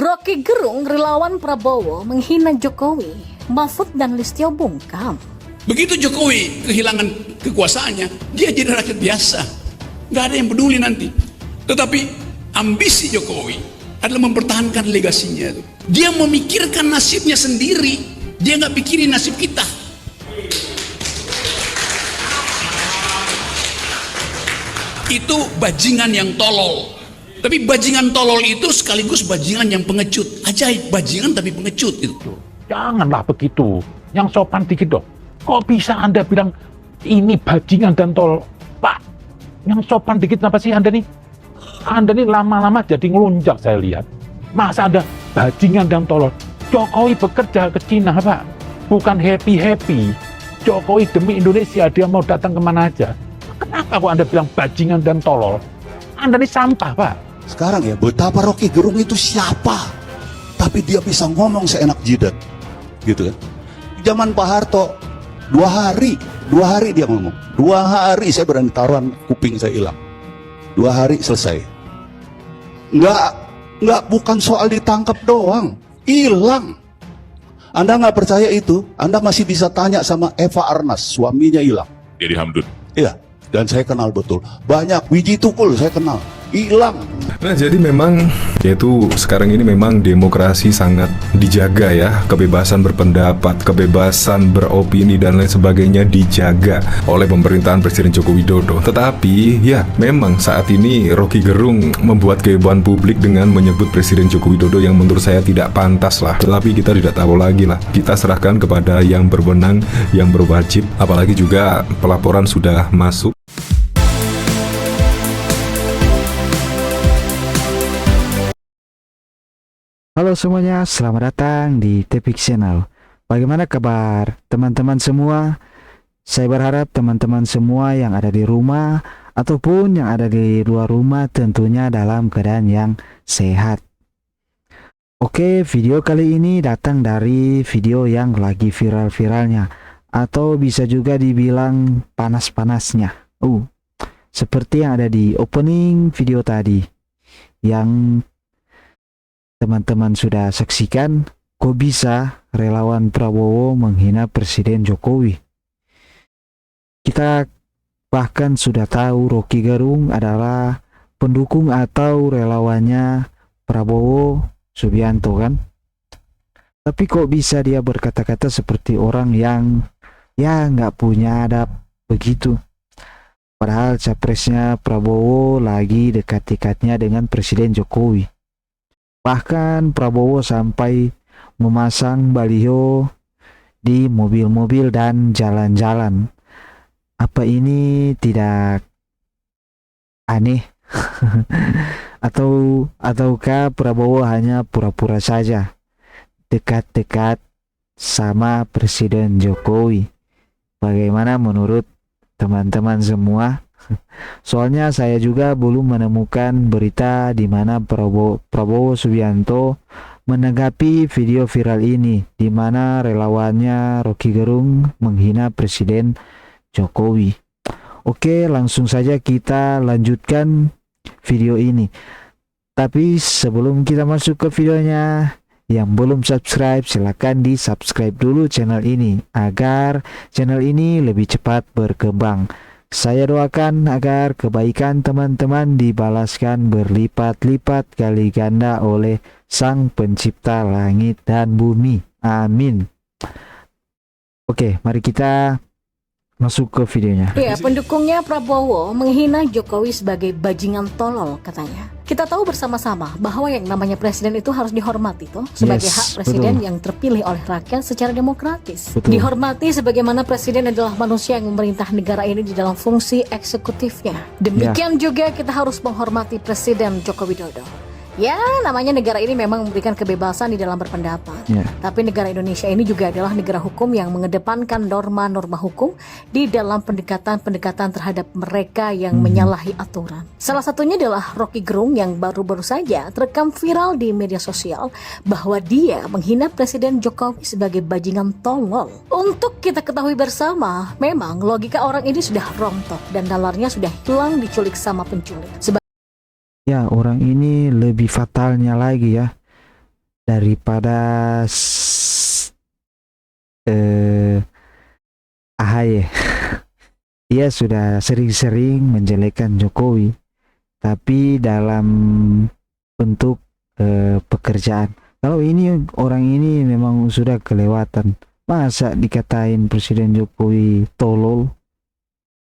Rocky Gerung, relawan Prabowo, menghina Jokowi, Mahfud dan Listio bungkam. Begitu Jokowi kehilangan kekuasaannya, dia jadi rakyat biasa. Nggak ada yang peduli nanti. Tetapi ambisi Jokowi adalah mempertahankan legasinya. Dia memikirkan nasibnya sendiri. Dia nggak pikirin nasib kita. Itu bajingan yang tolol. Tapi bajingan tolol itu sekaligus bajingan yang pengecut. Ajaib, bajingan tapi pengecut itu. Janganlah begitu. Yang sopan dikit dong. Kok bisa Anda bilang ini bajingan dan tolol? Pak, yang sopan dikit apa sih Anda nih? Anda nih lama-lama jadi ngelunjak saya lihat. Masa ada bajingan dan tolol? Jokowi bekerja ke Cina, Pak. Bukan happy-happy. Jokowi demi Indonesia, dia mau datang kemana aja. Kenapa kok Anda bilang bajingan dan tolol? Anda nih sampah, Pak. Sekarang ya, betapa Rocky Gerung itu siapa? Tapi dia bisa ngomong seenak jidat. Gitu kan. Zaman Pak Harto, 2 hari dia ngomong. 2 hari saya berani taruhan kuping saya hilang. 2 hari selesai. Nggak bukan soal ditangkap doang. Hilang. Anda nggak percaya itu? Anda masih bisa tanya sama Eva Arnas, suaminya hilang. Jadi Hamdun. Iya, dan saya kenal betul. Banyak, Wiji Tukul saya kenal. Hilang. Nah, jadi memang yaitu sekarang ini memang demokrasi sangat dijaga ya. Kebebasan berpendapat, kebebasan beropini dan lain sebagainya dijaga oleh pemerintahan Presiden Joko Widodo. Tetapi ya memang saat ini Rocky Gerung membuat kehebohan publik dengan menyebut Presiden Joko Widodo yang menurut saya tidak pantas lah. Tetapi kita tidak tahu lagi lah. Kita serahkan kepada yang berwenang, yang berwajib. Apalagi juga pelaporan sudah masuk. Halo semuanya, selamat datang di Tepik Channel. Bagaimana kabar teman-teman semua? Saya berharap teman-teman semua yang ada di rumah ataupun yang ada di luar rumah tentunya dalam keadaan yang sehat. Oke, video kali ini datang dari video yang lagi viral-viralnya atau bisa juga dibilang panas-panasnya. Seperti yang ada di opening video tadi yang teman-teman sudah saksikan, kok bisa relawan Prabowo menghina Presiden Jokowi. Kita bahkan sudah tahu Rocky Gerung adalah pendukung atau relawannya Prabowo Subianto kan. Tapi kok bisa dia berkata-kata seperti orang yang ya nggak punya adab begitu. Padahal capresnya Prabowo lagi dekat-dekatnya dengan Presiden Jokowi. Bahkan Prabowo sampai memasang baliho di mobil-mobil dan jalan-jalan. Apa ini tidak aneh? Ataukah Prabowo hanya pura-pura saja dekat-dekat sama Presiden Jokowi? Bagaimana menurut teman-teman semua? Soalnya saya juga belum menemukan berita di mana Prabowo Subianto menanggapi video viral ini di mana relawannya Rocky Gerung menghina Presiden Jokowi. Oke, langsung saja kita lanjutkan video ini. Tapi sebelum kita masuk ke videonya, yang belum subscribe silahkan di subscribe dulu channel ini agar channel ini lebih cepat berkembang. Saya doakan agar kebaikan teman-teman dibalaskan berlipat-lipat kali ganda oleh Sang Pencipta langit dan bumi. Amin. Oke, mari kita masuk ke videonya. Ya, pendukungnya Prabowo menghina Jokowi sebagai bajingan tolol katanya. Kita tahu bersama-sama bahwa yang namanya presiden itu harus dihormati toh sebagai hak presiden yang terpilih oleh rakyat secara demokratis. Dihormati sebagaimana presiden adalah manusia yang memerintah negara ini di dalam fungsi eksekutifnya. Demikian juga kita harus menghormati Presiden Joko Widodo. Ya, namanya negara ini memang memberikan kebebasan di dalam berpendapat. Tapi negara Indonesia ini juga adalah negara hukum yang mengedepankan norma-norma hukum di dalam pendekatan-pendekatan terhadap mereka yang menyalahi aturan. Salah satunya adalah Rocky Gerung yang baru-baru saja terekam viral di media sosial bahwa dia menghina Presiden Jokowi sebagai bajingan tolol. Untuk kita ketahui bersama, memang logika orang ini sudah rontok dan nalarnya sudah hilang diculik sama penculik. Ya, orang ini lebih fatalnya lagi ya. daripada AHY. Dia sudah sering-sering menjelekkan Jokowi, tapi dalam bentuk pekerjaan. Kalau ini orang ini memang sudah kelewatan. Masa dikatain Presiden Jokowi tolol?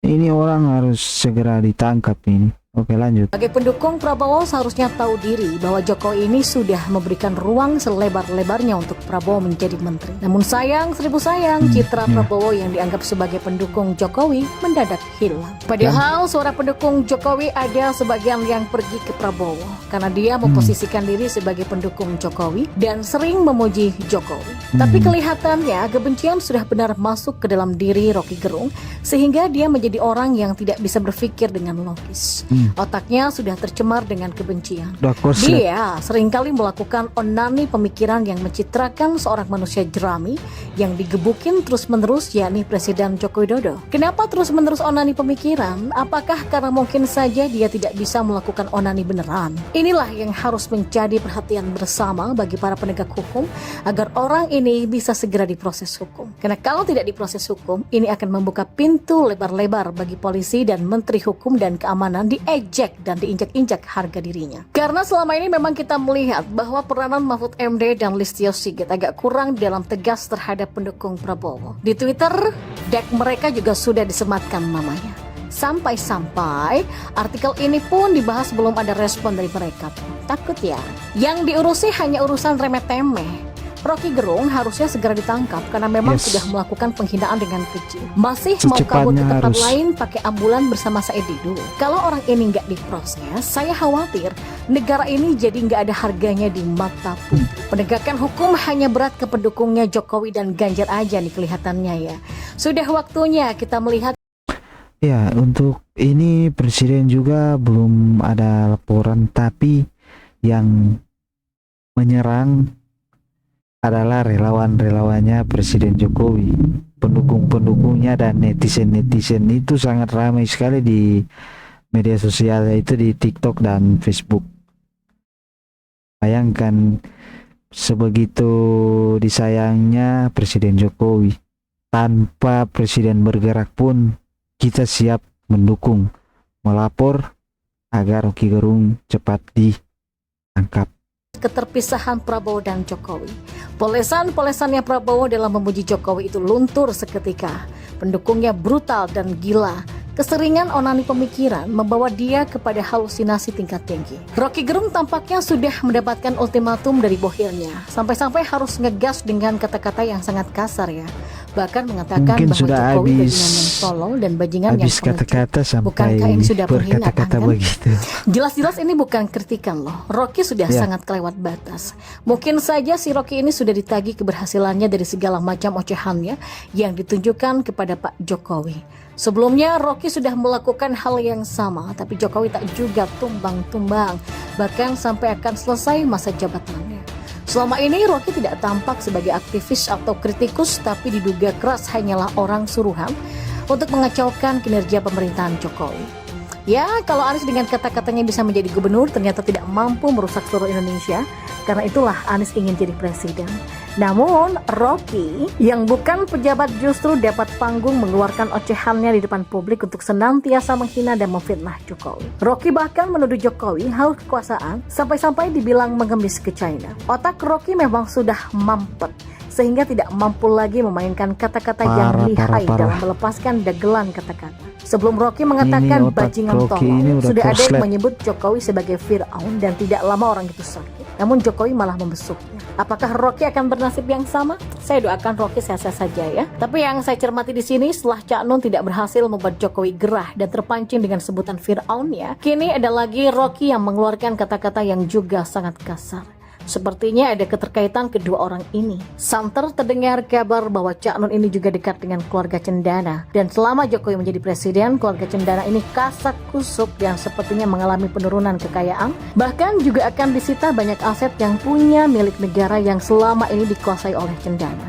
Ini orang harus segera ditangkap ini. Oke, lanjut. Sebagai pendukung Prabowo seharusnya tahu diri bahwa Jokowi ini sudah memberikan ruang selebar-lebarnya untuk Prabowo menjadi menteri. Namun sayang, seribu sayang, citra Prabowo yang dianggap sebagai pendukung Jokowi mendadak hilang. Padahal suara pendukung Jokowi ada sebagian yang pergi ke Prabowo karena dia memposisikan diri sebagai pendukung Jokowi dan sering memuji Jokowi. Tapi kelihatannya kebencian sudah benar masuk ke dalam diri Rocky Gerung sehingga dia menjadi orang yang tidak bisa berpikir dengan logis. Otaknya sudah tercemar dengan kebencian. Dia seringkali melakukan onani pemikiran yang mencitrakan seorang manusia jerami yang digebukin terus-menerus, yakni Presiden Joko Widodo. Kenapa terus-menerus onani pemikiran? Apakah karena mungkin saja dia tidak bisa melakukan onani beneran? Inilah yang harus menjadi perhatian bersama bagi para penegak hukum agar orang ini bisa segera diproses hukum. Karena kalau tidak diproses hukum, ini akan membuka pintu lebar-lebar bagi polisi dan Menteri Hukum dan Keamanan diejek dan diinjak-injak harga dirinya. Karena selama ini memang kita melihat bahwa peranan Mahfud MD dan Listio Sigit agak kurang dalam tegas terhadap pendukung Prabowo. Di Twitter, deck mereka juga sudah disematkan namanya. Sampai-sampai artikel ini pun dibahas belum ada respon dari mereka. Takut ya? Yang diurusi hanya urusan remeh-temeh. Rocky Gerung harusnya segera ditangkap karena memang sudah melakukan penghinaan dengan keji. Masih mau kabur ke tempat lain pakai ambulan bersama Said Didu. Kalau orang ini nggak diproses, saya khawatir negara ini jadi nggak ada harganya di mata publik. Penegakan hukum hanya berat ke pendukungnya Jokowi dan Ganjar aja nih kelihatannya ya. Sudah waktunya kita melihat. Ya, untuk ini Presiden juga belum ada laporan, tapi yang menyerang adalah relawan-relawannya Presiden Jokowi, pendukung-pendukungnya dan netizen-netizen itu sangat ramai sekali di media sosial, yaitu di TikTok dan Facebook. Bayangkan sebegitu disayangnya Presiden Jokowi, tanpa Presiden bergerak pun kita siap mendukung, melapor agar Rocky Gerung cepat ditangkap. Keterpisahan Prabowo dan Jokowi. Polesan-polesannya Prabowo dalam memuji Jokowi itu luntur seketika. Pendukungnya brutal dan gila. Keseringan onani pemikiran membawa dia kepada halusinasi tingkat tinggi. Rocky Gerung tampaknya sudah mendapatkan ultimatum dari bohirnya. Sampai-sampai harus ngegas dengan kata-kata yang sangat kasar ya. Bahkan mengatakan mungkin bahwa sudah Jokowi habis, bajingan yang tolol dan bajingan yang kata-kata sampai bukankah ini sudah berkata-kata kan? begitu. Jelas-jelas ini bukan kritikan loh. Rocky sudah sangat kelewat batas. Mungkin saja si Rocky ini sudah ditagih keberhasilannya dari segala macam ocehannya yang ditunjukkan kepada Pak Jokowi. Sebelumnya Rocky sudah melakukan hal yang sama, tapi Jokowi tak juga tumbang-tumbang, bahkan sampai akan selesai masa jabatannya. Selama ini Rocky tidak tampak sebagai aktivis atau kritikus, tapi diduga keras hanyalah orang suruhan untuk mengacaukan kinerja pemerintahan Jokowi. Ya, kalau Anies dengan kata-katanya bisa menjadi gubernur, ternyata tidak mampu merusak seluruh Indonesia. Karena itulah Anies ingin jadi presiden. Namun Rocky yang bukan pejabat justru dapat panggung mengeluarkan ocehannya di depan publik untuk senantiasa menghina dan memfitnah Jokowi. Rocky bahkan menuduh Jokowi haus kekuasaan sampai-sampai dibilang mengemis ke China. Otak Rocky memang sudah mampet sehingga tidak mampu lagi memainkan kata-kata yang lihai dalam melepaskan dagelan kata-kata. Sebelum Rocky mengatakan bajingan tolol, sudah ada yang menyebut Jokowi sebagai Fir'aun dan tidak lama orang itu sakit. Namun Jokowi malah membesuknya. Apakah Rocky akan bernasib yang sama? Saya doakan Rocky sehat-sehat saja ya. Tapi yang saya cermati di sini, setelah Cak Nun tidak berhasil membuat Jokowi gerah dan terpancing dengan sebutan Fir'aun ya, kini ada lagi Rocky yang mengeluarkan kata-kata yang juga sangat kasar. Sepertinya ada keterkaitan kedua orang ini. Santer terdengar kabar bahwa Cak Nun ini juga dekat dengan keluarga Cendana. Dan selama Jokowi menjadi presiden, keluarga Cendana ini kasak kusuk dan sepertinya mengalami penurunan kekayaan. Bahkan juga akan disita banyak aset yang punya milik negara yang selama ini dikuasai oleh Cendana.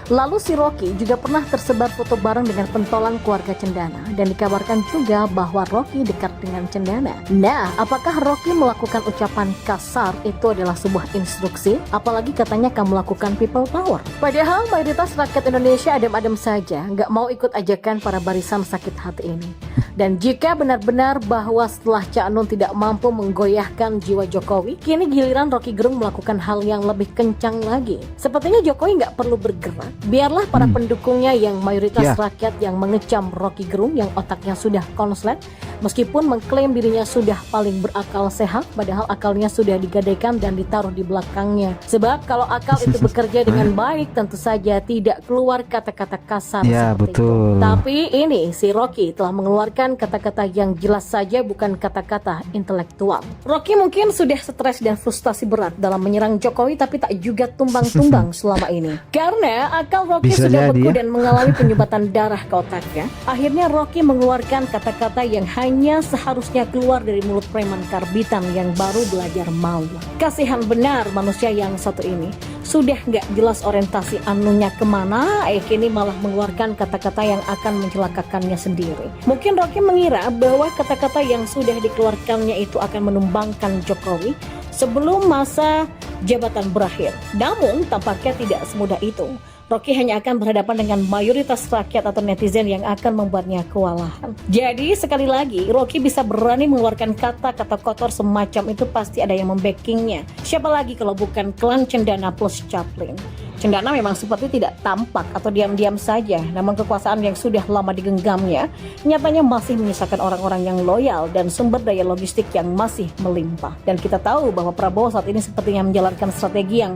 Lalu si Rocky juga pernah tersebar foto bareng dengan pentolan keluarga Cendana dan dikabarkan juga bahwa Rocky dekat dengan Cendana. Nah, apakah Rocky melakukan ucapan kasar itu adalah sebuah instruksi? Apalagi katanya akan melakukan people power. Padahal mayoritas rakyat Indonesia adem-adem saja, nggak mau ikut ajakan para barisan sakit hati ini. Dan jika benar-benar bahwa setelah Cak Nun tidak mampu menggoyahkan jiwa Jokowi, kini giliran Rocky Gerung melakukan hal yang lebih kencang lagi. Sepertinya Jokowi nggak perlu bergerak. Biarlah para pendukungnya yang mayoritas rakyat yang mengecam Rocky Gerung yang otaknya sudah konslet, meskipun mengklaim dirinya sudah paling berakal sehat, padahal akalnya sudah digadaikan dan ditaruh di belakangnya. Sebab kalau akal itu bekerja dengan baik, tentu saja tidak keluar kata-kata kasar seperti itu. Tapi ini si Rocky telah mengeluarkan kata-kata yang jelas saja bukan kata-kata intelektual. Rocky mungkin sudah stres dan frustasi berat dalam menyerang Jokowi, tapi tak juga tumbang-tumbang selama ini. Karena akal Rocky sudah beku dan mengalami penyumbatan darah ke otaknya. Akhirnya Rocky mengeluarkan kata-kata yang hanya seharusnya keluar dari mulut preman karbitan yang baru belajar malu. Kasihan benar manusia yang satu ini. Sudah nggak jelas orientasi anunya kemana, kini malah mengeluarkan kata-kata yang akan mencelakakannya sendiri. Mungkin Rocky mengira bahwa kata-kata yang sudah dikeluarkannya itu akan menumbangkan Jokowi sebelum masa jabatan berakhir. Namun tampaknya tidak semudah itu. Rocky hanya akan berhadapan dengan mayoritas rakyat atau netizen yang akan membuatnya kewalahan. Jadi sekali lagi, Rocky bisa berani mengeluarkan kata-kata kotor semacam itu pasti ada yang membackingnya. Siapa lagi kalau bukan klan Cendana plus Chaplin. Cendana memang seperti tidak tampak atau diam-diam saja, namun kekuasaan yang sudah lama digenggamnya nyatanya masih menyisakan orang-orang yang loyal dan sumber daya logistik yang masih melimpah. Dan kita tahu bahwa Prabowo saat ini sepertinya menjalankan strategi yang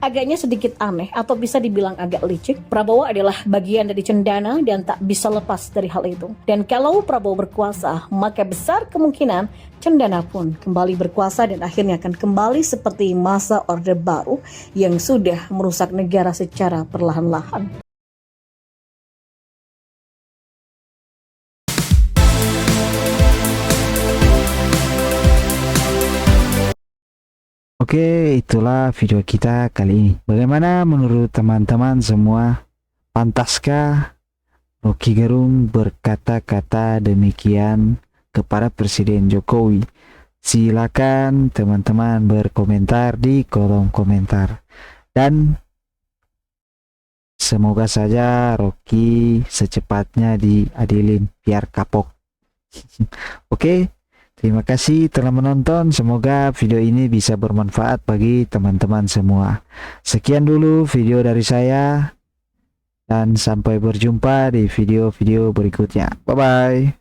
agaknya sedikit aneh atau bisa dibilang agak licik. Prabowo adalah bagian dari Cendana dan tak bisa lepas dari hal itu. Dan kalau Prabowo berkuasa, maka besar kemungkinan Cendana pun kembali berkuasa dan akhirnya akan kembali seperti masa Orde Baru yang sudah merusak negara secara perlahan-lahan. Oke, itulah video kita kali ini. Bagaimana menurut teman-teman semua? Pantaskah Rocky Gerung berkata-kata demikian kepada Presiden Jokowi? Silakan teman-teman berkomentar di kolom komentar. Dan semoga saja Rocky secepatnya diadilin biar kapok. Oke. Terima kasih telah menonton, semoga video ini bisa bermanfaat bagi teman-teman semua. Sekian dulu video dari saya, dan sampai berjumpa di video-video berikutnya. Bye-bye.